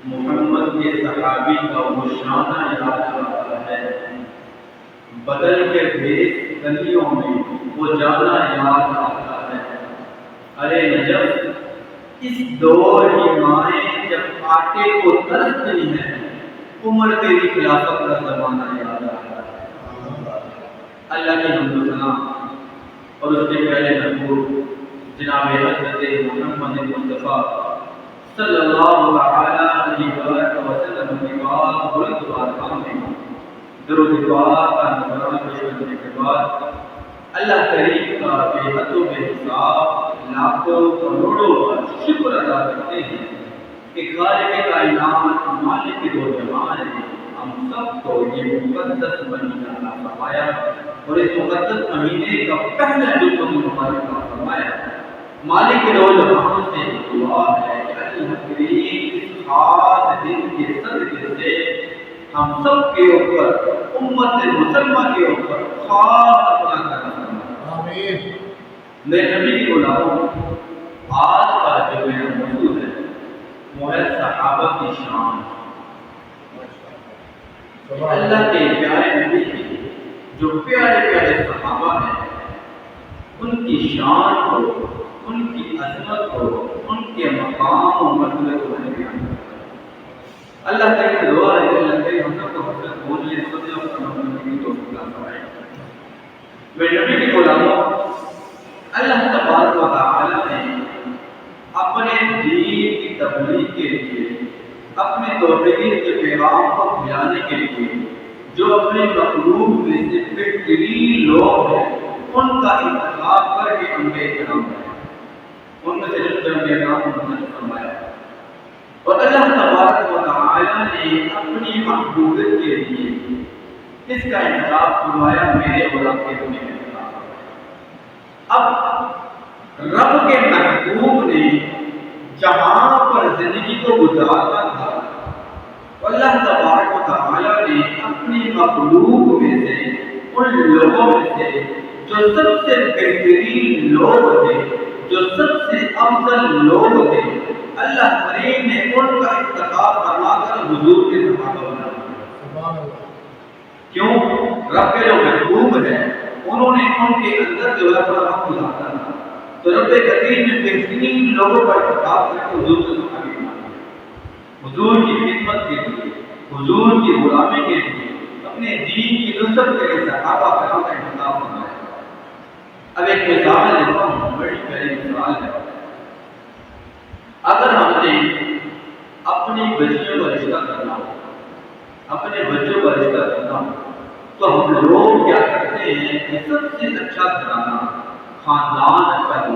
محمد کے صحابی کا وہ شانہ یاد آتا ہے، بدل کے بھیس گلیوں میں وہ جانا یاد آتا ہے۔ ارے نجف اس دور کی مائیں جب آٹے کو ترستی ہیں، عمر تیری خلافت کا زمانہ یاد آتا ہے۔ اللہ کی حمد و ثنا اور اس کے پہلے محبوب جناب حضرت محمد مصطفیٰ صلی اللہ علیہ وسلم کی بات بلند بارگاہ میں درود پاک کا نذرانہ پیش کرنے کے بعد اللہ کریم کا بے حد و بے حساب لاکھوں کروڑوں شکر ادا کرتے ہیں کہ خالق کائنات مالک دو جہان نے ہم سب کو یہ مقدس مہینہ عطا فرمایا اور اس مقدس مہینے کا پہلا جزو مبارک عطا فرمایا۔ مالک دو جہان سے دعا ہے کہ اللہ کریم اس خاص دن کے صدقے سے ہم سب کے اوپر امت مسلمہ کے اوپر خاص اپنا کرم فرمائے۔ آمین۔ میرے نبی کی غلاموں، آج کا جو میرا موضوع ہے وہ ہے صحابہ کی شان۔ اللہ کے پیارے نبی کی جو پیارے پیارے صحابہ ہیں، ان کی شان کو، ان کی عظمت کو، ان کے مقام و مرتبے کو بیان کریں۔ اللہ تعالی کی دعا ہے کہ اللہ تعالی ہم سب کو حضرت بولنے سننے اور سمجھنے کی توفیق عطا فرمائے۔ میرے نبی کے غلاموں، اللہ تبارک و تعالی نے اپنے دین کی تبلیغ کے لیے، اپنے توحید کے پیغام کو پھیلانے کے لیے جو اپنے مخلوق میں سے بہترین لوگ ہیں ان کا انتخاب کر کے انبیاء کرام ہے، ان میں سے جو انبیاء کرام نے فرمایا۔ اور اللہ تبارک و تعالی نے اپنی محبوبیت کے لیے اس کا انتخاب فرمایا میرے غلام کے ہونے کے خلاف۔ اب رب کے محبوب نے جہاں پر زندگی کو گزارنا تھا، اللہ تبارک و تعالی نے اپنی مخلوق میں سے ان لوگوں میں سے جو سب سے بہترین لوگ تھے، جو سب سے افضل لوگ تھے، اللہ کریم نے ان کا انتخاب فرما کر حضور کے صحابہ بنا دیا۔ کیوں؟ رب کے جو محبوب ہیں انہوں نے ان کے اندر جو ہے بڑا حق گزارنا تھا، تو رب کریم نے بہترین لوگوں کا انتخاب کر کے حضور کے صحابہ بنا دیا۔ حضور کی خدمت کے لیے، حضور کی غلامی کے لیے، اپنے دین کی نصرت کے لیے صحابہ کرام کا انتخاب فرمایا۔ اب ایک مثال دیتا ہوں، بڑی پیاری مثال ہے۔ اگر ہم نے اپنی بچیوں کا رشتہ کرنا ہو، اپنے بچوں کا رشتہ کرنا ہو، تو ہم لوگ کیا کرتے ہیں کہ سب سے اچھا گھرانہ، خاندان اچھا ہو،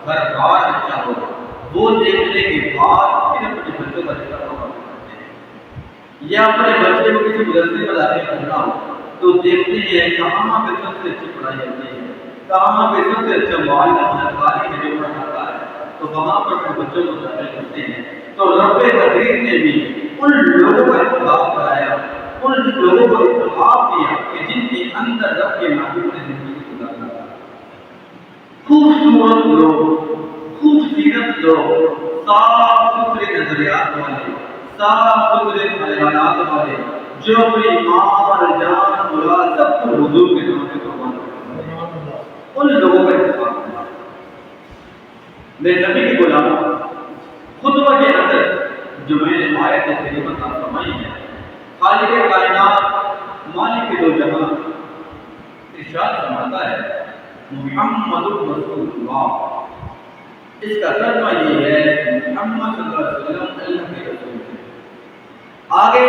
گھر بار اچھا ہو، وہ دیکھنے کے بعد پھر اپنے بچوں کا رشتہ کرتے ہیں۔ یا اپنے بچے کو کسی مدرسے میں داخل کرنا ہو تو دیکھتے ہیں کہاں پہ سب سے اچھی پڑھائی ہوتی ہے، کہاں پہ سب سے اچھا معلم سرکاری ہے جو پڑھاتا ہے، تو وہاں پر اپنے بچوں کو داخل کرتے ہیں۔ تو رب کریم نے بھی ان لوگوں کا انتخاب کرایا، ان لوگوں کو انتخاب کیا کہ جن کے اندر رب کے محبوب نے زندگی گزارنا تھا۔ خوبصورت لوگ، خوبصورت لوگ، صاف ستھرے نظریات والے، صاف ستھرے خیالات والے، جو اپنی مال جان اولاد سب کو حضور کے نام پہ قربان کرتے ہیں، ان لوگوں کا انتخاب کیا۔ میرے نبی کے غلاموں، خطبہ کے اندر جو میں نے آیت کریمہ عطا فرمائی ہے، خالق کائنات مالک دو جہاں ارشاد فرماتا ہے محمد رسول اللہ۔ اس کا ترجمہ یہ ہے کہ محمد صلی اللہ علیہ وسلم اللہ کے رسول ہیں۔ آگے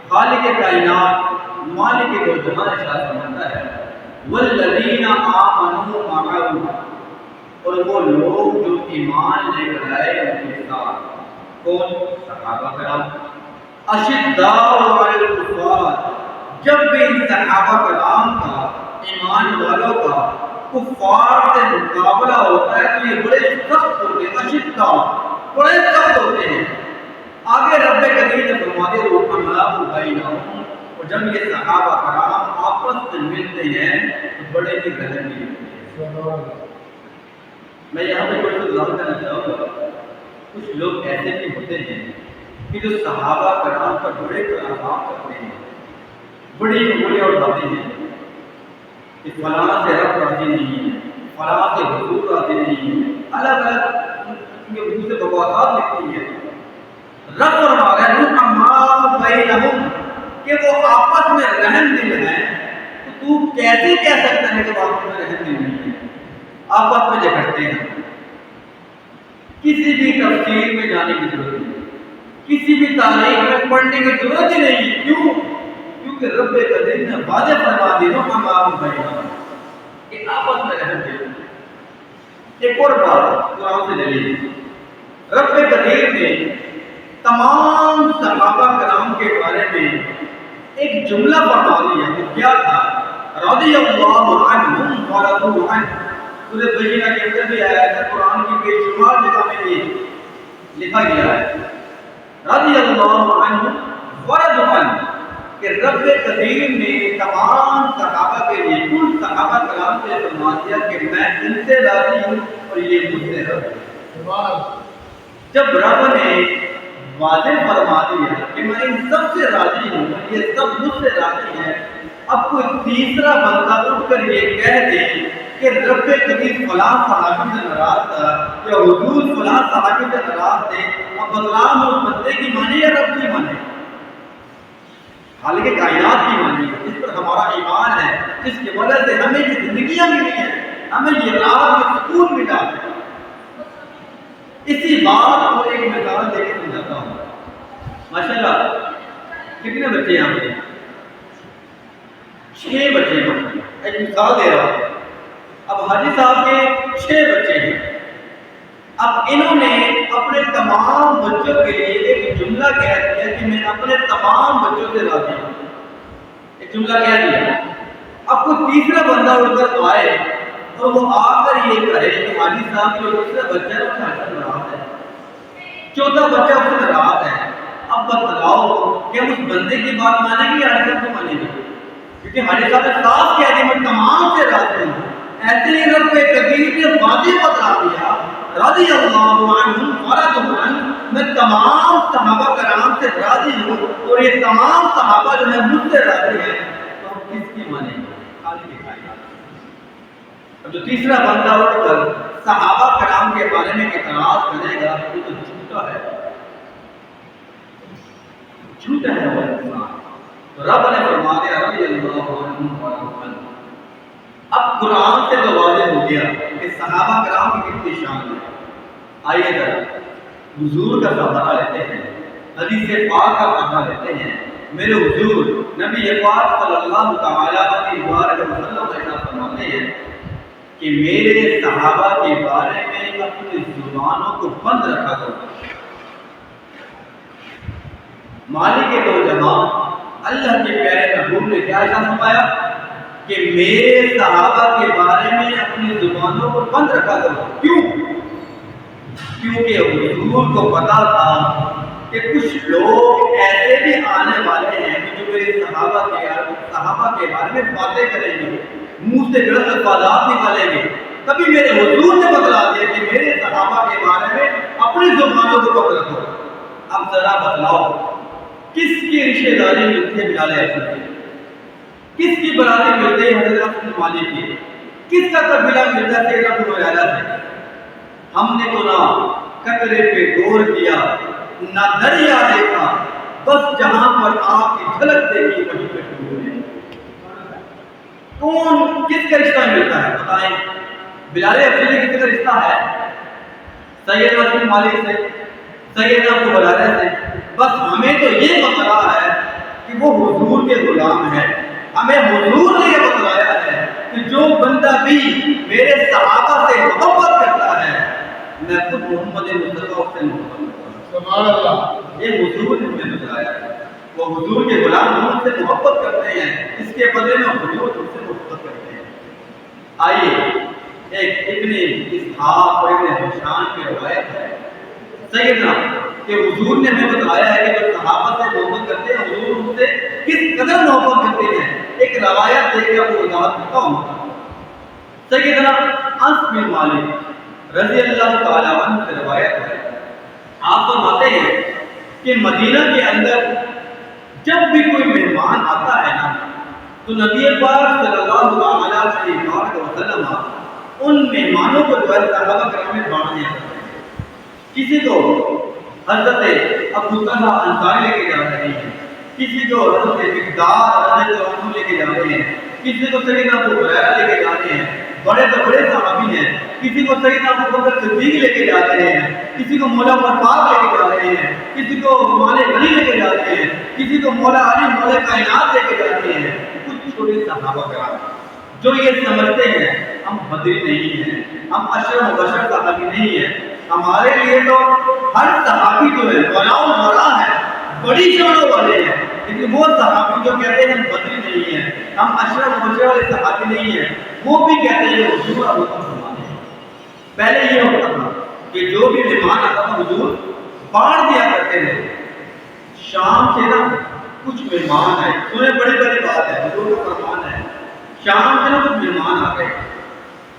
خالق کائنات مالک دو جہاں ارشاد فرماتا ہے والذین آمنوا معه، اور وہ لوگ جو ایمان لے کر آئے ان کے ساتھ، کون؟ صحابہ کرام۔ اشداء علی الکفار، جب بھی ان صحابہ کرام کا، ایمان والوں کا کفار سے مقابلہ ہوتا ہے تو یہ بڑے سخت ہوتے ہیں، اشداء بڑے سخت ہوتے ہیں۔ آگے رب کریم نے فرما دیا رحماء بینہم، اور جب یہ صحابہ کرام آپس میں ملتے ہیں تو بڑے ہی گہرے ہوتے ہیں۔ میں یہاں پہ کوئی گزار کرنا چاہوں گا، کچھ لوگ ایسے بھی ہوتے ہیں کہ جو صحابہ کرام پر بڑے کلام کرتے ہیں، بڑی انگلیاں اٹھاتے ہیں کہ فلاں سے رب راضی نہیں ہے، فلاں سے حضور راضی نہیں ہے، الگ الگ ان کے منہ سے بکواسات نکلتی ہے۔ رب فرما رہا ہے رحماء بینہم کہ وہ آپس میں رحم دل ہیں، تو کیسے کہہ سکتا ہے کہ وہ آپس میں رحم دل نہیں ہے؟ آپس میں جھگڑتے ہیں، کسی بھی تفسیر میں جانے کی ضرورت نہیں، کسی بھی تاریخ میں پڑھنے کی ضرورت ہی نہیں۔ کیوں؟ کیونکہ رب قدیر نے واضح فرما دی رحماء بینہم کہ آپس میں رحم دل۔ ایک اور بات قرآن سے دلیل، رب قدیر نے تمام صحابہ کرام کے بارے میں ایک جملہ فرما دیا، وہ کیا تھا؟ رضی اللہ عنہم ورضوا عنہ۔ سورہ بینہ کے اندر بھی آیا ہے، قرآن کی بے شمار جگہ میں یہ لکھا گیا ہے، رضی اللہ عنہم ورضوا عنہ، کہ رب قدیر نے تمام صحابہ کے لیے، کل صحابہ کرام سے فرما دیا کہ میں ان سے راضی ہوں اور یہ مجھ سے راضی ہیں۔ جب رب نے واضح فرما دیا کہ میں ان سب سے راضی ہوں، یہ سب مجھ سے راضی ہیں، اب کوئی تیسرا بندہ اٹھ کر یہ کہہ دے کہ رب قدیر فلاں صحابی سے ناراض تھا یا حضور فلاں صحابی سے ناراض تھے، اب بدلام اس بندے کی مانی یا رب کی مانی؟ حالانکہ کائنات کی مانی ہے، اس پر ہمارا ایمان ہے، جس کی وجہ سے ہمیں یہ زندگیاں ملی ہیں، ہمیں یہ رات میں سکون ملا ہے۔ اسی بات کو ایک مثال دے کے سمجھاتا ہوں۔ ماشاءاللہ کتنے بچے ہیں؟ ہم 6 بچے ہیں، ایک مثال دے رہا ہوں۔ اب حاجی صاحب کے 6 بچے ہیں، اب انہوں نے اپنے تمام بچوں کے لیے ایک جملہ کہہ دیا کہ میں اپنے تمام بچوں سے راضی ہوں، ایک جملہ کہہ دیا۔ اب کوئی تیسرا بندہ اٹھ کر آئے اور وہ آ کر یہ کہے کہ حاجی صاحب جو تیسرا بچہ ہے اس سے ناراض ہے، چوتھا بچہ اس سے ناراض ہے، اب بتلاؤ کہ ہم اس بندے کی بات مانیں گے یا حاجی صاحب کو مانیں گے؟ کیونکہ حاجی صاحب نے صاف کہہ دیا میں تمام سے راضی ہوں۔ ایسے ہی رب قدیر نے واضح بتلا دیا رضی اللہ عنہم ورضوا عنہ، میں تمام صحابہ کرام سے راضی ہوں اور یہ تمام صحابہ جو ہے مجھ سے راضی ہیں، تو ہم کس کی مانیں گے؟ خالق کائنات۔ اب جو تیسرا بندہ اٹھ کر صحابہ کرام کے بارے میں اعتراض کرے گا وہ تو جھوٹا ہے، جھوٹا ہے وہ انسان۔ تو رب نے فرما دیا رضی اللہ عنہم ورضوا عنہ۔ اب قرآن سے تو واضح ہو گیا کہ صحابہ کرام کی کتنی شان ہے۔ آئیے ذرا حضور کا سہارا لیتے ہیں، حدیث پاک کا سہارا لیتے ہیں۔ میرے حضور نبی پاک صلی اللہ تعالی علیہ وسلم ایسا فرماتے ہیں کہ میرے صحابہ کے بارے میں اپنی زبانوں کو بند رکھا کرو۔ مالک دو جہاں اللہ کے پیارے محبوب نے کیا ایسا فرمایا کہ میرے صحابہ کے بارے میں اپنی زبانوں کو بند رکھا کرو۔ کیوں؟ کیونکہ حضور کو پتا تھا کہ کچھ لوگ ایسے بھی آنے والے ہیں کہ جو میرے صحابہ کے بارے میں باتیں کریں گے، منہ سے غلط الفاظات نکالیں گے۔ کبھی میرے حضور نے بتلا دیا کہ میرے صحابہ کے بارے میں اپنی زبانوں کو بند رکھو۔ اب ذرا بتلاؤ کس کی رشتہ داری ملتی ہے بلال حبشی سے؟ کس کی برادری ملتے ہیں حضرت انس بن مالک کی؟ کس کا قبیلہ ملتا ہے سیدنا ابو ہریرہ سے؟ ہم نے تو نہ قطرے پہ غور کیا، نہ دریا دیکھا، بس جہاں پر آپ کی جھلک دیکھی وہیں پہ شروع ہے۔ کون کس کا رشتہ ملتا ہے بتائیں؟ بلال حبشی سے کس کا رشتہ ہے؟ سیدنا انس بن مالک سے، سیدنا ابو ہریرہ سے۔ بس ہمیں تو یہ پتا ہے کہ وہ حضور کے غلام ہیں۔ ہمیں حضور نے یہ بتلایا ہے کہ جو بندہ بھی میرے صحابہ سے محبت کرتا ہے میں خود محمد مصطفیٰ سے محبت کرتا ہوں۔ سبحان اللہ، یہ حضور نے ہمیں بتلایا ہے۔ وہ حضور کے غلام ہم سے محبت کرتے ہیں، اس کے بدلے میں حضور ہم سے محبت کرتے ہیں۔ آئیے ایک ابن اسحاق اور ابن ہشام کی روایت ہے سیدنا کہ حضور نے ہمیں بتلایا ہے کہ جو صحابہ سے محبت کرتے ہیں حضور ان سے کس قدر محبت کرتے ہیں۔ ایک روایت دے کے وہ وضاحت کرتا ہوں۔ سیدنا انس بن مالک رضی اللہ تعالیٰ عنہ سے روایت ہے، آپ فرماتے ہیں کہ مدینہ کے اندر جب بھی کوئی مہمان آتا ہے نا تو نبی پاک صلی اللہ علیہ وسلم ان مہمانوں کو جو ہے صحابہ کرام میں بانٹ دیا کرتے ہیں۔ کسی کو حضرت ابو طلحہ انصاری لے کے جا رہے ہیں، کسی کو حضرت مقداد رضی اللہ عنہ لے کے جا رہے ہیں، کسی کو سیدنا ابو ہریرہ لے کے جا رہے ہیں، بڑے تو بڑے صحابی ہیں، کسی کو سیدنا ابو بکر صدیق لے کے جا رہے ہیں، کسی کو مولا عمر فاروق لے کے جا رہے ہیں، کسی کو مولا علی لے کے جا رہے ہیں، کسی کو مولا علی مولا کائنات لے کے جا رہے ہیں۔ کچھ چھوٹے صحابہ کرام جو یہ سمجھتے ہیں ہم بدری نہیں ہیں، ہم اشرف مبشر صحابی نہیں ہیں، ہمارے لیے تو ہر صحابی جو ہے ولا ہے، بڑی شانوں والے ہیں، لیکن وہ صحابی جو کہتے ہیں ہم بدری نہیں ہیں، ہم اشرف مبشر والے صحابی نہیں ہیں، وہ بھی کہتے ہیں حضور اب حکم فرماتے ہیں۔ پہلے یہ ہوتا تھا کہ جو بھی مہمان آتا تھا حضور بانٹ دیا کرتے تھے۔ شام سے نا کچھ مہمان آئے، سنیں بڑی بڑی بات ہے، حضور کا فرمان ہے، شام سے نا کچھ مہمان آ گئے۔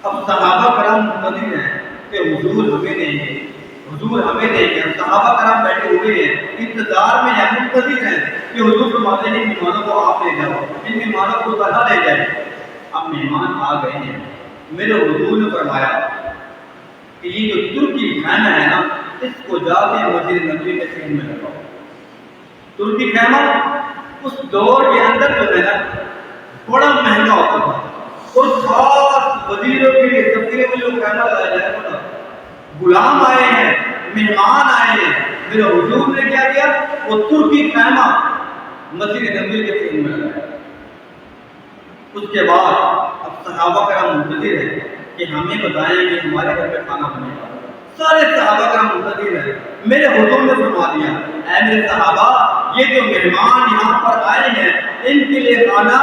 اب صحابہ کرام منتظر ہیں کہ حضور ہمیں دیں گے، حضور ہمیں دیں گے۔ صحابہ کرام بیٹھے ہوئے ہیں، انتظار میں ہیں، منتظر ہیں کہ حضور فرماتے ہیں مہمانوں کو آپ لے جاؤ، ان مہمانوں کو طلحہ لے جائے۔ اب مہمان آ گئے ہیں، میرے حضور نے فرمایا کہ یہ جو ترکی خیمہ ہے نا اس کو جا کے مسجد نبوی کے سین میں لگاؤ۔ ترکی خیمہ اس دور کے اندر جو ہے نا بڑا مہنگا ہوتا تھا، اور خاص وزیروں کے لیے سفیروں کے لیے خیمہ لگایا جاتا تھا۔ غلام آئے ہیں، مہمان آئے ہیں، میرے حضور نے کیا کیا؟ وہ ترکی خیمہ مسجد نبوی کے سین میں لگایا۔ اس کے بعد اب صحابہ کرام منتظر ہیں کہ ہمیں بتائیں کہ ہمارے گھر پہ کھانا بنے گا۔ سارے صحابہ کرام منتظر ہیں۔ میرے حضور نے فرما دیا اے میرے صحابہ یہ جو مہمان یہاں پر آئے ہیں ان کے لیے کھانا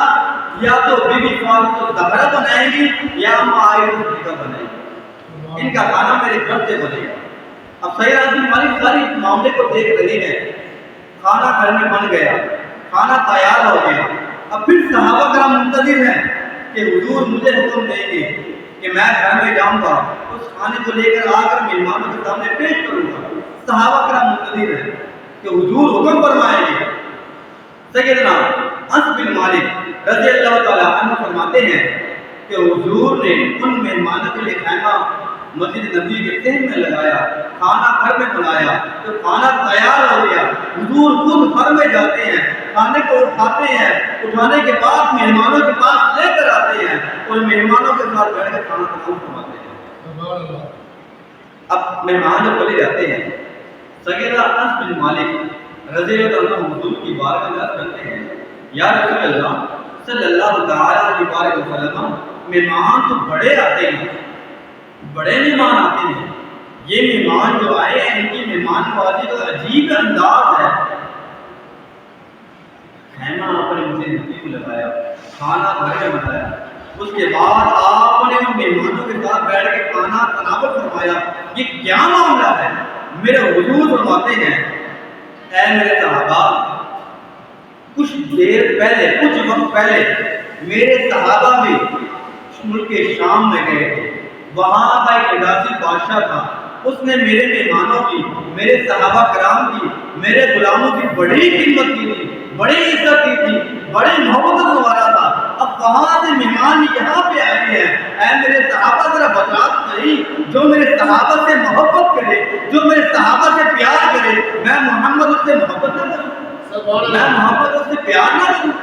یا تو بی بی فاطمہ زہرا بنائیں گی یا عائشہ بنائیں گی، ان کا کھانا میرے گھر سے بنے گا۔ اب سید عظیم مالک ساری معاملے کو دیکھ رہے ہیں، کھانا گھر میں بن گیا، کھانا تیار ہو گیا۔ اب پھر صحابہ کرام منتظر ہیں کہ حضور مجھے حکم دیں گے کہ میں گھر میں جاؤں گا، اس کھانے کو لے کر آ کر مہمانوں کے سامنے پیش کروں گا۔ صحابہ کرام منتظر ہیں کہ حضور حکم فرمائیں گے۔ سیدنا انس بن مالک رضی اللہ تعالیٰ عنہ فرماتے ہیں کہ حضور نے ان مہمانوں کے لیے خیمہ مسجد نبی کے صحن میں لگایا، کھانا گھر میں بنایا، تو کھانا تیار ہو گیا۔ حضور خود گھر میں جاتے ہیں، کھانے کو اٹھاتے ہیں، اٹھانے کے بعد مہمانوں کے پاس لے کر آتے ہیں اور مہمانوں کے ساتھ بیٹھ کر کھانا تناول فرماتے ہیں۔ اب مہمان جب چلے جاتے ہیں، سیدنا انس بن مالک رضی اللہ عنہ حضور کی بارگاہ میں عرض کرتے ہیں یا رسول اللہ صلی اللہ تعالی علیہ وسلم مہمان تو بڑے آتے ہیں، بڑے مہمان آتے ہیں، یہ مہمان جو آئے ہیں ان کی مہمان نوازی کا عجیب انداز ہے۔ خیمہ آپ نے مجھے نبی کو لگایا، کھانا گھر میں بنایا، اس کے بعد آپ نے ان مہمانوں کے ساتھ بیٹھ کے کھانا تناول فرمایا، یہ کیا معاملہ ہے؟ میرے حضور فرماتے ہیں اے میرے صحابہ کچھ دیر پہلے، کچھ وقت پہلے میرے صحابہ بھی ملک شام میں گئے تھے، وہاں کا ایک عراقی بادشاہ تھا، اس نے میرے مہمانوں کی، میرے صحابہ کرام کی، میرے غلاموں کی بڑی خدمت کی تھی، بڑی عزت کی تھی، بڑی محبت سے نوازا تھا۔ اب وہاں سے مہمان یہاں پہ آئے ہیں، اے میرے صحابہ ذرا بتا نہیں، جو میرے صحابہ سے محبت کرے، جو میرے صحابہ سے پیار کرے، میں محمد اس سے محبت نہ کروں، میں محمد اس سے پیار نہ کروں۔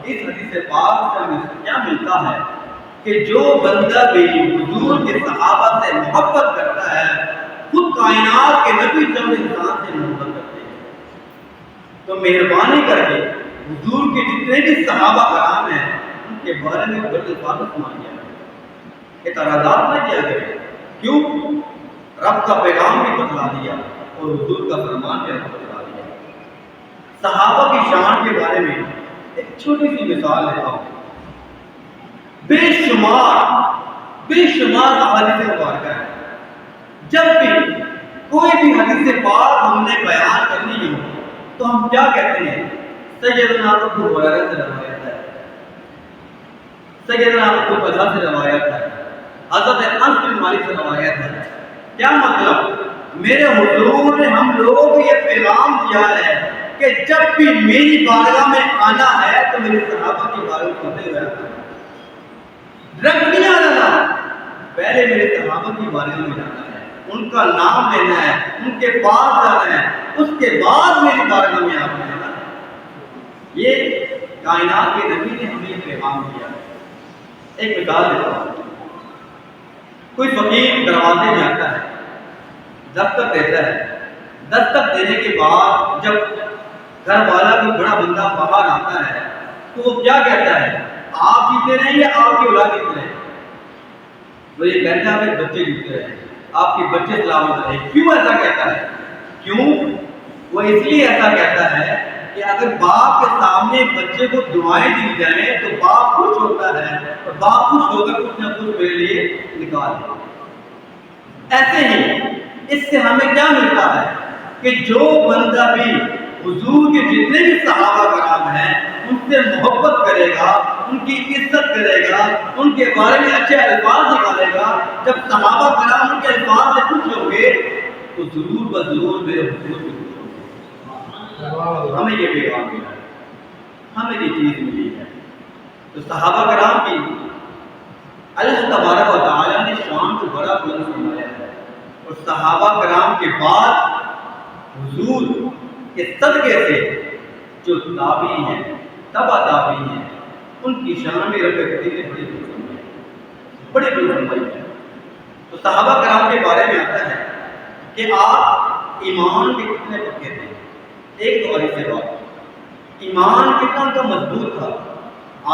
اس حدیث پاک سے ہمیں کیا ملتا ہے کہ جو بندہ بھی حضور کے صحابہ سے محبت کرتا ہے خود کائنات کے نبی جب انسان سے محبت کرتے ہیں، تو مہربانی کر کے حضور کے جتنے بھی صحابہ کرام ہیں ان کے بارے میں غلط الفاظ مان لیا کرے، اعتراضات نہ کیا کرے۔ کیوں؟ رب کا پیغام بھی بتلا دیا اور حضور کا فرمان بھی بتلا دیا۔ صحابہ کی شان کے بارے میں ایک چھوٹی سی مثال لیتا ہوں۔ بے شمار احادیث مبارکہ ہے، جب بھی کوئی بھی حدیث پاک ہم نے بیان کرنی ہو تو ہم کیا کہتے ہیں؟ سیدنا ابو ہریرہ سے روایت ہے، سیدنا ابو طلحہ سے روایت ہے، حضرت انس بن مالک سے روایت ہے۔ کیا مطلب؟ میرے حضور نے ہم لوگوں کو یہ پیغام کیا ہے کہ جب بھی میری بارگاہ میں آنا ہے تو میرے صحابہ کی بارگاہ ہوتے ہوئے آنا ہے، رنگ نہیں آنا، پہلے میرے صحابہ کی بارگاہ میں جانا ہے، ان کا نام لینا ہے، ان کے پاس جانا ہے، اس کے بعد میری بارگاہ میں آنا ہے۔ یہ کائنات کے نبی نے ہمیں پیغام دیا۔ ایک مثال دیتا ہوں، کوئی فقیر دروازے میں آتا ہے، دستک دیتا ہے، دستک دینے کے بعد جب گھر والا کوئی بڑا بندہ باہر آتا ہے تو وہ کیا کہتا ہے؟ آپ جیتے رہیں یا آپ کی اولاد جیتے رہیں؟ وہ یہ کہتا ہے کہ بچے جیتے رہیں، آپ کے بچے سلامت رہیں۔ کیوں ایسا کہتا ہے؟ کیوں؟ وہ اس لیے ایسا کہتا ہے کہ اگر باپ کے سامنے بچے کو دعائیں دی جائیں تو باپ خوش ہوتا ہے اور باپ خوش ہو کر کچھ نہ کچھ میرے لیے نکال دے۔ ایسے ہی اس سے ہمیں کیا ملتا ہے کہ جو بندہ بھی حضور کے جتنے بھی صحابہ کرام ہیں ان سے محبت کرے گا، ان کی عزت کرے گا، ان کے بارے میں اچھے الفاظ نکالے گا، جب صحابہ کرام ان کے الفاظ سے خوش ہوں گے تو ضرور بضرور میرے حضور بھی خوش ہوں گے۔ ہمیں یہ پیغام ملا ہے، ہمیں یہ چیز ملی ہے۔ تو صحابہ کرام کی اللہ تبارک و تعالیٰ نے شان کو بڑا بلند فرمایا ہے، اور صحابہ کرام کے بعد حضور کے صدقے سے جو تابعین ہیں، تبع تابعین ہیں، ان کی شان میں رب کریم نے بڑی بلند فرمائی ہے، بڑی بلند فرمائی ہے۔ تو صحابہ کرام کے بارے میں آتا ہے کہ آپ ایمان کے کتنے پکے تھے۔ ایک تو سے بات، ایمان کتنا ان کا مضبوط تھا۔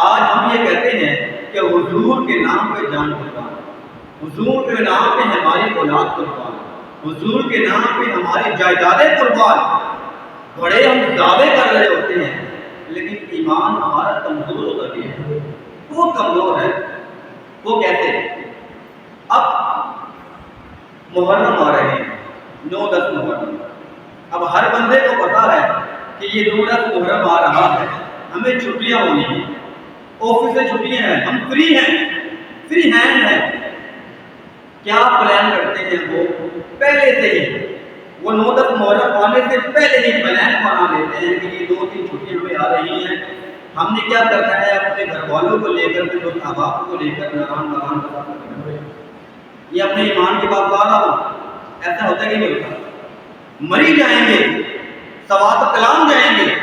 آج ہم یہ کہتے ہیں کہ حضور کے نام پہ جان قربان، حضور کے نام پہ ہماری اولاد قربان، حضور کے نام پہ ہماری جائیدادیں قربان، بڑے ہم دعوے کر رہے ہوتے ہیں، لیکن ایمان ہمارا کمزور ہوتا گیا ہے۔ وہ کمزور ہے، وہ کہتے ہیں اب محرم آ رہے ہیں، 9-10 محرم، اب ہر بندے کو پتا ہے کہ یہ 9-10 محرم آ رہا ہے، ہمیں چھٹیاں ہونی ہیں، آفس سے چھٹیاں ہیں، ہم فری ہینڈ ہیں۔ کیا پلان کرتے ہیں وہ پہلے سے ہی، وہ 9-10 محرم آنے سے پہلے ہی پلان بنا لیتے ہیں کہ یہ 2-3 چھٹیاں ہمیں آ رہی ہیں، ہم نے کیا کرنا ہے، اپنے گھر والوں کو لے کر، اپنے احباب کو لے کر نران یہ اپنے ایمان کے بعد آ رہا ہوں۔ ایسا ہوتا ہے کہ نہیں ہوتا؟ مری جائیں گے، سوات کلام جائیں گے،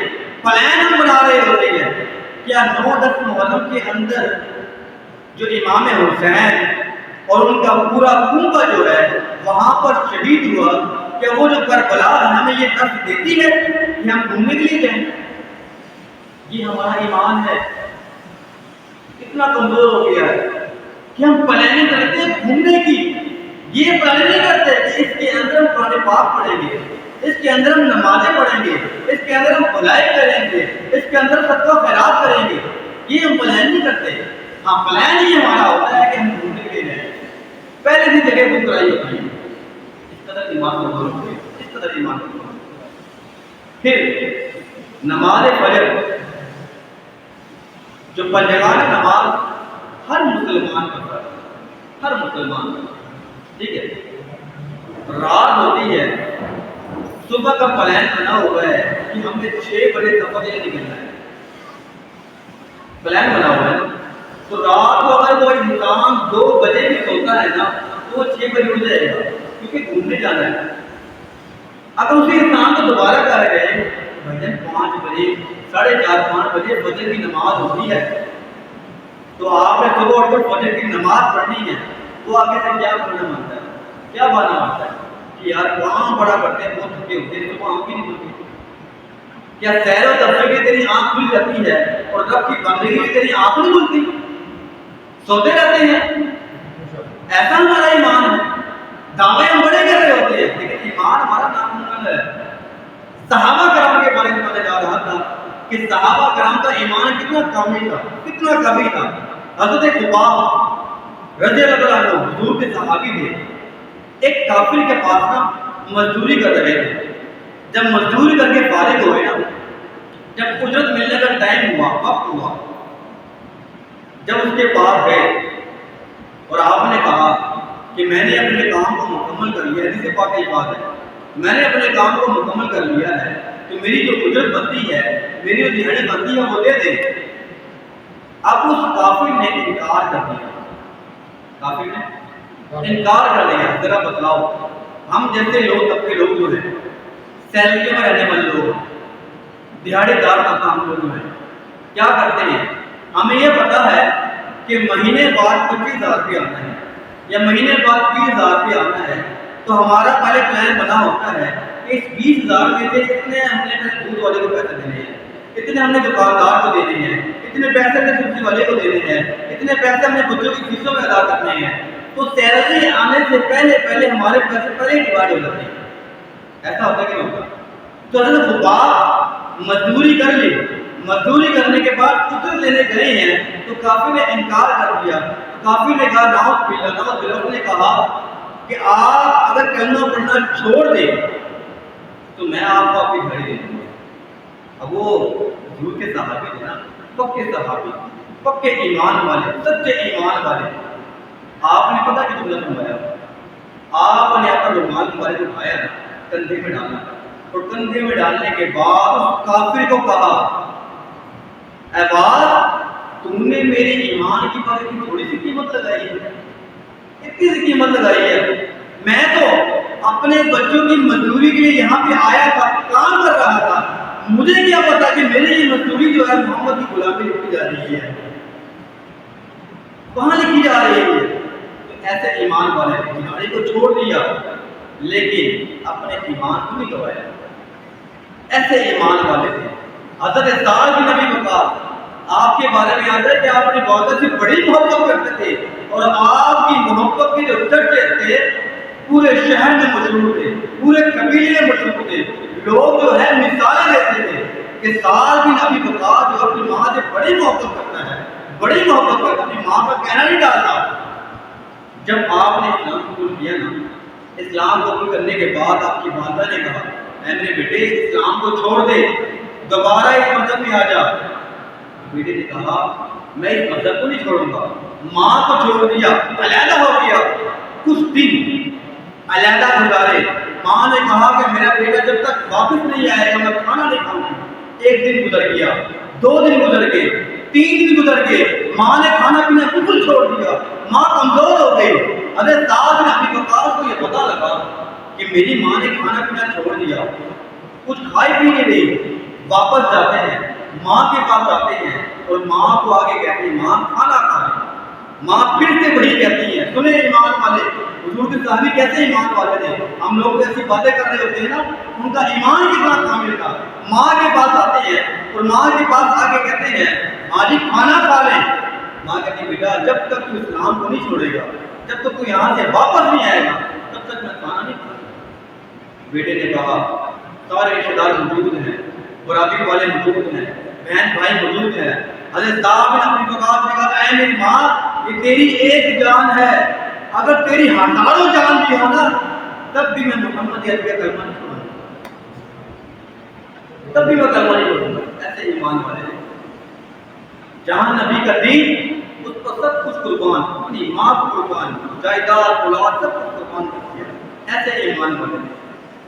پلان ہم بنا رہے ہوتے ہیں۔ کیا 9-10 محرم کے اندر جو امام حسین اور ان کا پورا کنبہ جو ہے وہاں پر شہید ہوا، کیا وہ جو کربلا ہمیں یہ درس دیتی ہے کہ ہم گھومنے کے لیے جائیں؟ یہ ہمارا ایمان ہے، اتنا کمزور ہو گیا ہے کہ ہم پلاننگ کرتے ہیں گھومنے کی، یہ پلاننگ نہیں کرتے کہ اس کے اندر ہم قرآن پاک پڑھیں گے، اس کے اندر ہم نمازیں پڑھیں گے، اس کے اندر ہم بھلائی کریں گے، اس کے اندر صدقہ خیرات کریں گے، یہ ہم پلان نہیں کرتے۔ ہاں پلان ہی ہمارا ہوتا ہے کہ ہم گھومنے کے لیے جائیں، پہلے سے جگہ بک کرائی ہوتی ہے۔ اس قدر ایمان کو بول رہے ہیں، اس قدر ایمان کو بول رہے ہیں۔ پھر نماز فجر، جو پنجگانہ نماز ہر مسلمان کا فرض ہے، ہر مسلمان کا، ٹھیک ہے، رات ہوتی ہے، صبح کا پلان بنا ہوا ہے کہ ہم نے 6 بجے سفر کے لیے نکلنا ہے، پلان بنا ہوا ہے، تو رات کو اگر وہ انسان 2 بجے بھی سوتا ہے نا تو وہ 6 بجے اٹھ جائے گا کیونکہ گھومنے جانا ہے۔ اگر اسی انسان کو دوبارہ کہا جائے بھائی 5 بجے، 4:30-5 بجے فجر کی نماز ہوتی ہے، تو آپ نے صبح اٹھ کر فجر کی نماز پڑھنی ہے، وہ آگے سے کیا بہانا مانتا ہے، کیا بہانا مانتا ہے کہ یار کام بڑا کرتے ہیں، بہت تھکے ہوتے ہیں، صبح آنکھ بھی نہیں کھلتی۔ کیا سیر و تفریح کی تیری آنکھ کھل جاتی ہے اور رب کی بندگی کی تیری آنکھ نہیں کھلتی؟ سوتے رہتے ہیں، ایسا ہمارا ایمان ہے۔ دعوے ہم بڑے کر رہے ہوتے ہیں لیکن ایمان ہمارا ناممکن ہے۔ صحابہ کرام کے بارے میں پتہ جا رہا تھا کہ صحابہ کرام کا ایمان کتنا کامل تھا، کتنا کبھی تھا۔ حضرت خباب رضی اللہ عنہ حضور کے صحابی تھے، ایک کافر کے پاس نا مزدوری کر رہے تھے۔ جب مزدوری کر کے فارغ ہوئے نا، جب اجرت ملنے کا ٹائم ہوا، وقت ہوا، جب اس کے پاس گئے اور آپ نے کہا کہ میں نے اپنے کام کو مکمل کر لیا، حدیث پاک کی بات ہے، میں نے اپنے کام کو مکمل کر لیا ہے، تو میری جو اجرت بنتی ہے، میری جو دہاڑی بنتی ہے وہ دے دے۔ اب اس کافر نے انکار کر دیا، کافر نے انکار کر دیا۔ ذرا بتلاؤ، ہم جیسے لوگ طبقے لوگ جو ہیں، سیلریوں میں رہنے والے لوگ، دہاڑی دار کا کام لوگ جو ہیں، کیا کرتے ہیں؟ ہمیں یہ پتا ہے کہ مہینے بعد 25,000 روپیہ آنا ہے یا مہینے بعد 20,000 روپیہ آنا ہے، تو ہمارا پہلے پلان بنا ہوتا ہے کہ اس 20,000 میں سے اتنے ہم نے دودھ والے کو پیسے دینے ہیں، اتنے ہم نے دکاندار کو دینے ہیں، اتنے پیسے ہم نے سبزی والے کو دینے ہیں، اتنے پیسے ہم نے بچوں کی فیسوں میں ادا کرنے ہیں۔ تو سیلری آنے سے پہلے ہمارے پیسے پہلے ہی ڈیوائڈ ہو جاتے ہیں۔ ایسا ہوتا ہے کہ ہوتا؟ تو حضرت خباب مزدوری کر لی، مزدوری کرنے کے بعد اجرت لینے گئے ہیں، تو کافر نے انکار کر دیا۔ کافر نے کہا نعوذ باللہ، نے کہا کہ آپ اگر کلمہ پڑھنا چھوڑ دیں تو میں آپ کو اپنی گھڑی دے دوں گا۔ اب وہ حضور کے صحابی تھے نا، پکے صحابی، پکے ایمان والے، سچے ایمان والے۔ آپ نے پتہ کہ جملہ فرمایا، آپ نے اپنا رومال مبارک اٹھایا نا، کندھے میں ڈالا، اور کندھے میں ڈالنے کے بعد اس کافر کو کہا، اے باز، تم نے میرے ایمان کی بات کی تھوڑی سی قیمت لگائی ہے، اتنی سی قیمت لگائی ہے۔ میں تو اپنے بچوں کی مزدوری کے لیے یہاں پہ آیا تھا، کام کر رہا تھا، مجھے کیا پتا کہ میری یہ مزدوری جو ہے محمد کی غلامی لکھی جا رہی ہے، کہاں لکھی جا رہی ہے؟ ایسے ایمان والے نے دہاڑی کو چھوڑ دیا لیکن اپنے ایمان کو نہیں گوایا۔ ایسے ایمان والے تھے۔ حضرت سعد بن ابی وقاص، آپ کے بارے میں آتا ہے کہ آپ اپنی والدہ سے بڑی محبت کرتے تھے، اور آپ کی محبت کے جو چرچے تھے پورے شہر میں مشہور تھے، پورے قبیلے میں مشہور تھے۔ لوگ جو ہے مثالیں دیتے تھے کہ سعد بن ابی وقاص جو اپنی ماں سے بڑی محبت کرتا ہے، بڑی محبت کرتا ہے، اپنی ماں کا کہنا نہیں ڈالتا۔ جب آپ نے اسلام قبول کیا نا، اسلام قبول کرنے کے بعد آپ کی والدہ نے کہا، اے میرے بیٹے اسلام کو چھوڑ دے، دوبارہ اس مذہب میں آ جا۔ بیٹے نے کہا میں اس مذہب کو نہیں چھوڑوں گا۔ ماں کو چھوڑ دیا، علیحدہ ہو گیا، کچھ دن علیحدہ گزارے۔ ماں نے کہا کہ میرا بیٹا جب تک واپس نہیں آئے گا میں کھانا نہیں کھاؤں گی۔ ایک دن گزر گیا، 2 دن گزر گئے، 3 دن گزر گئے، ماں نے کھانا پینا بالکل چھوڑ دیا، ماں کمزور ہو گئی۔ حضرت سعد بن ابی وقاص کو یہ پتہ لگا کہ میری ماں نے کھانا پینا چھوڑ دیا، کچھ کھائی پی نہیں رہی۔ واپس جاتے ہیں، ماں کے پاس جاتے ہیں اور ماں کو آگے کہتے ہیں ماں کھانا کھا لیں۔ ماں پھر سے وہی کہتی ہے، سنیں ایمان والے، حضور کے صحابی کیسے ایمان والے تھے۔ ہم لوگ ایسی باتیں کر رہے ہوتے ہیں نا، ان کا ایمان کتنا کامل تھا۔ ماں کے پاس آتے ہیں اور ماں کے پاس آ کے کہتے ہیں ماں جی کھانا کھا لیں۔ ماں کہتی بیٹا جب تک تو اسلام کو نہیں چھوڑے گا، جب تک تو یہاں سے واپس نہیں آئے گا، تب تک میں کھانا نہیں کھاؤں۔ بیٹے نے کہا سارے رشتہ دار موجود ہیں، برادری والے موجود ہیں، بہن بھائی موجود ہیں۔ حضرت سعد بن ابی وقاص نے کہا اے میری ماں، یہ تیری ایک جان ہے، اگر تیری ہزاروں جان بھی ہو نا تب بھی میں محمد عربی کا کلمہ نہیں پڑھوں گا، تب بھی میں کلمہ نہیں پڑھوں گا۔ ایسے ایمان والے ہیں۔ جہاں نبی کا دین، اس پر سب کچھ قربان، اپنی ماں کو قربان، جائیداد اولاد سب کچھ قربان کر دیا۔ ایسے ایمان والے ہیں۔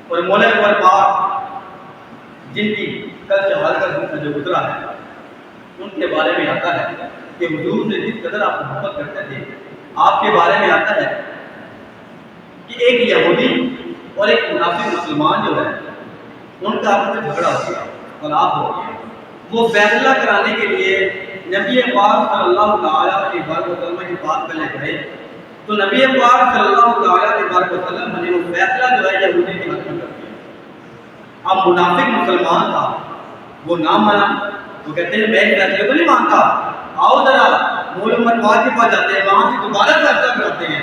اور مولا عمر پاک جن کی کل شہادت کا جو گزرا ہے، ان کے بارے میں آتا ہے کہ حضور سے جس قدر آپ محبت کرتے تھے، آپ کے بارے میں آتا ہے کہ ایک یہودی اور ایک منافق مسلمان جو ہے ان کا آپس میں جھگڑا ہو گیا، خلاف ہو گیا۔ وہ فیصلہ کرانے کے لیے نبی پاک صلی اللہ علیہ وسلم کے پاس پہلے گئے، تو نبی پاک صلی اللہ علیہ وسلم نے وہ فیصلہ جو ہے یہودی کے حق میں کر دیا۔ اب منافق مسلمان تھا، وہ نہ مانا، وہ کہتے ہیں میں اس فیصلے کو نہیں مانتا، آؤ ذرا مولا عمر پاک کے پاس جاتے ہیں، وہاں سے دوبارہ فیصلہ کراتے ہیں۔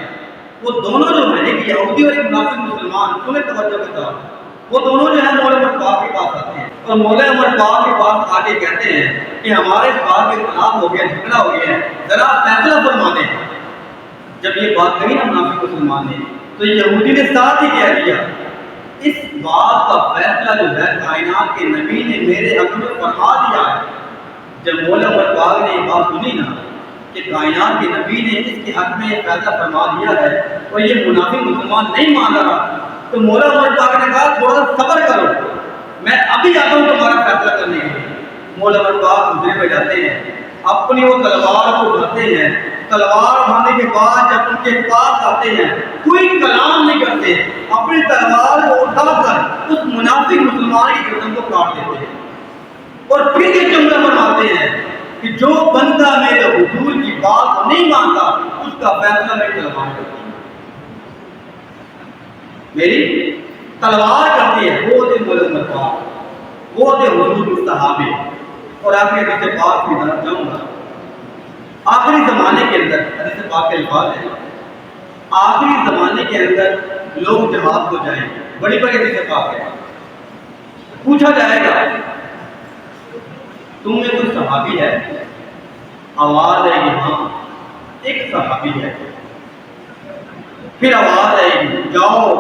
وہ دونوں جو ہیں ایک یہودی اور ایک منافق مسلمان، سنیں توجہ کے ساتھ، وہ دونوں جو ہے مولا عمر پاک کے پاس آتے ہیں اور مولا عمر پاک کے پاس آ کے کہتے ہیں کہ ہمارے اس بات کے خلاف ہو گیا، جھگڑا ہو گیا ہے، ذرا فیصلہ فرما دیں۔ جب یہ بات کہی نا منافق مسلمان نے، تو یہودی نے ساتھ ہی کہہ دیا اس بات کا فیصلہ جو ہے کائنات کے نبی نے میرے حق میں فرما دیا ہے۔ جب مولا عمر پاک نے یہ بات سنی نا کہ کائنات کے نبی نے اس کے حق میں یہ فیصلہ فرما دیا ہے اور یہ منافق مسلمان نہیں مان رہا، تو مولا عمر پاک نے کہا تھوڑا سا صبر کرو، میں ابھی آتا ہوں تمہارا فیصلہ کرنے کے لیے۔ مولا عمر پاک حجرے میں جاتے ہیں، اپنی وہ تلوار کو اٹھاتے ہیں، تلوار اٹھانے کے بعد جب ان کے پاس آتے ہیں کوئی کلام نہیں کرتے، اپنی تلوار کو اٹھا کر اس منافق مسلمان کی گردن کو کاٹ دیتے ہیں، اور پھر یہ جملہ فرماتے ہیں کہ جو بندہ میرے حضور کی بات کو نہیں مانتا اس کا فیصلہ میری تلوار کرتی ہے، میری تلوار کرتی ہے۔ وہ تھے مولا عمر پاک، وہ تھے حضور کے صحابی۔ اور آخری حدیث پاک کی طرف جاؤں گا۔ آخری زمانے کے اندر حدیث پاک کے الفاظ ہیں، آخری زمانے کے اندر لوگ جہاد کو جائیں گے، بڑی بڑی حدیث پاک ہے، پوچھا جائے گا تم میں کوئی صحابی ہے؟ آواز آئے گی ہاں ایک صحابی ہے۔ پھر آواز آئے گی جاؤ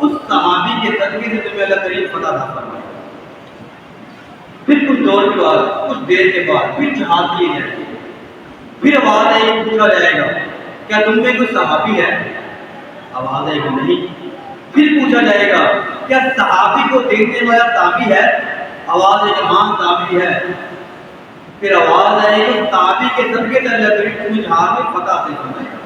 اس صحابی کے صدقے سے تمہیں اللہ کریم فتح عطا فرمائے۔ پھر کچھ دور کے بعد، کچھ دیر کے بعد پھر جہاد کیے جائیں گے، پھر آواز آئے گی، پوچھا جائے گا کیا تم میں کوئی صحابی ہے؟ آواز آئے گی نہیں۔ پھر پوچھا جائے گا کیا صحابی کو دیکھنے والا تابعی ہے؟ آواز آئے گی ہاں تابعی ہے۔ پھر آواز آئے گی تابعی کے صدقے سے اللہ کریم تمہیں جہاد میں فتح عطا فرمائے۔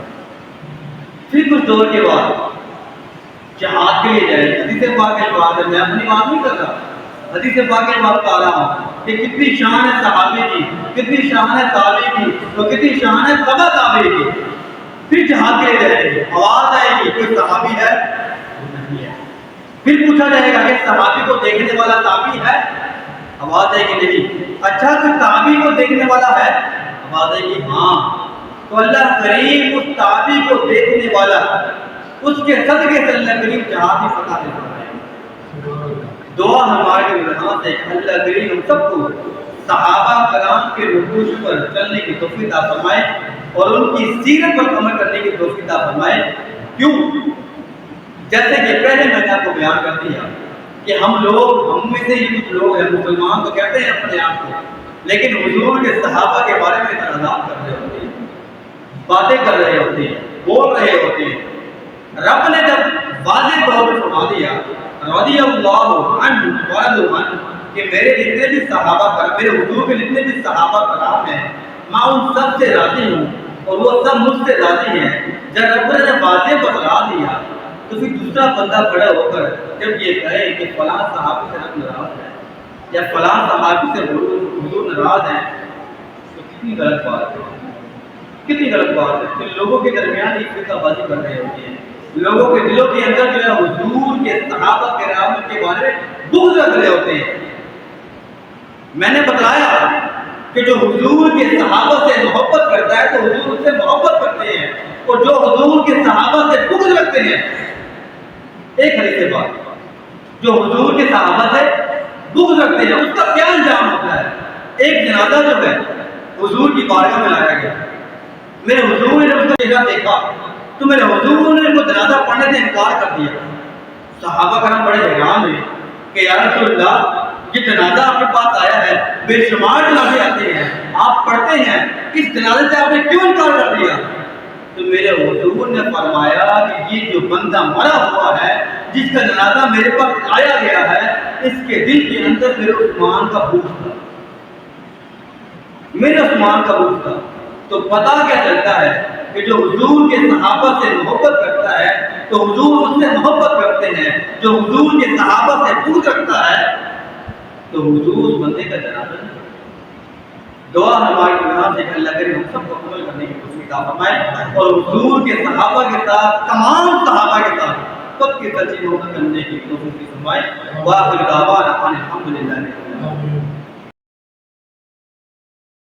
پھر کچھ دور کے بعد جہاد کے لیے جائے گی۔ حدیث پاک کے الفاظ ہے، میں اپنی بات نہیں کر رہا، حدیث پاک کے بات کر رہا ہوں کہ کتنی شان ہے صحابی کی، کتنی شان ہے تابعی کی، اور کتنی شان ہے تبع تابعی کی۔ پھر جہاد کے لیے جائے گی، آواز آئے گی کوئی صحابی ہے؟ نہیں ہے۔ پھر پوچھا جائے گا کہ صحابی کو دیکھنے والا تابعی ہے؟ آواز آئے گی نہیں۔ اچھا کوئی تابعی کو دیکھنے والا ہے؟ آواز آئے گی ہاں۔ تو اللہ کریم اس تابعی کو دیکھنے والا، اس کے صدقے سے اللہ کریم جہاد میں فتح دے فرمائے۔ دعا ہمارے یہاں سے اللہ کریم ہم سب کو صحابہ کرام کے نقوش پر چلنے کی توفیق عطا فرمائے اور ان کی سیرت پر عمل کرنے کی توفیق عطا فرمائے۔ کیوں؟ جیسے کہ پہلے میں نے آپ کو بیان کر دیا کہ ہم میں سے ہی کچھ لوگ ہیں مسلمان تو کہتے ہیں اپنے آپ کو، لیکن حضور کے صحابہ کے بارے میں اعتراضات کر رہے ہوتے ہیں، باتیں کر رہے ہوتے ہیں، بول رہے ہوتے ہیں۔ رب نے جب واضح طور پر فرما دیا رضی اللہ عنہ ورضوا عنہ کہ میرے جتنے بھی صحابہ کرام، میرے حضور کے جتنے بھی صحابہ کرام ہیں میں ان سب سے راضی ہوں اور وہ سب مجھ سے راضی ہیں، جب رب نے واضح بتلا دیا تو پھر دوسرا بندہ کھڑا ہو کر جب یہ کہے کہ فلاں صحابی سے رب ناراض ہے یا فلاں صحابی سے حضور ناراض ہیں تو کتنی غلط بات ہے، کتنی غلط بات ہے۔ کہ لوگوں کے درمیان ایک فرقہ بازی کر رہے ہوتے ہیں، لوگوں کے دلوں کے اندر جو ہے حضور کے صحابہ کرام کے بارے میں بغض رکھ رہے ہوتے ہیں۔ میں نے بتایا کہ جو حضور کے صحابہ سے محبت کرتا ہے تو حضور اس سے محبت کرتے ہیں، اور جو حضور کے صحابہ سے بغض رکھتے ہیں، ایک حدیث بات، جو حضور کے صحابہ سے بغض رکھتے ہیں اس کا کیا انجام ہوتا ہے؟ ایک جنازہ جو ہے حضور کی بارگاہ میں لایا گیا، میرے حضور نے جب اس کا چہرہ دیکھا تو میرے حضور نے وہ جنازہ پڑھنے سے انکار کر دیا۔ صحابہ کرام بڑے حیران ہوئے کہ یا رسول اللہ یہ جنازہ آپ کے پاس آیا ہے، بے شمار جنازے آتے ہیں، آپ پڑھتے ہیں، اس جنازے سے آپ نے کیوں انکار کر دیا؟ تو میرے حضور نے فرمایا کہ یہ جو بندہ مرا ہوا ہے جس کا جنازہ میرے پاس آیا گیا ہے، اس کے دل کے اندر میرے عثمان کا بغض تھا، میرے عثمان کا بغض تھا۔ تو پتہ کیا چلتا ہے کہ جو حضور کے صحابہ سے محبت کرتا ہے تو حضور اس سے محبت کرتے ہیں، جو حضور کے صحابہ سے بغض رکھتا ہے تو حضور اس بندے کا جنازہ نہیں۔ دعا ہماری جناب سے کہ اللہ کرے ہم سب کو عمل کرنے کی توفیق عطا فرمائے اور حضور کے صحابہ کے ساتھ، تمام صحابہ کے ساتھ سب کی سچی محبت کرنے کی توفیق فرمائے۔ وآخر دعوانا الحمدللہ۔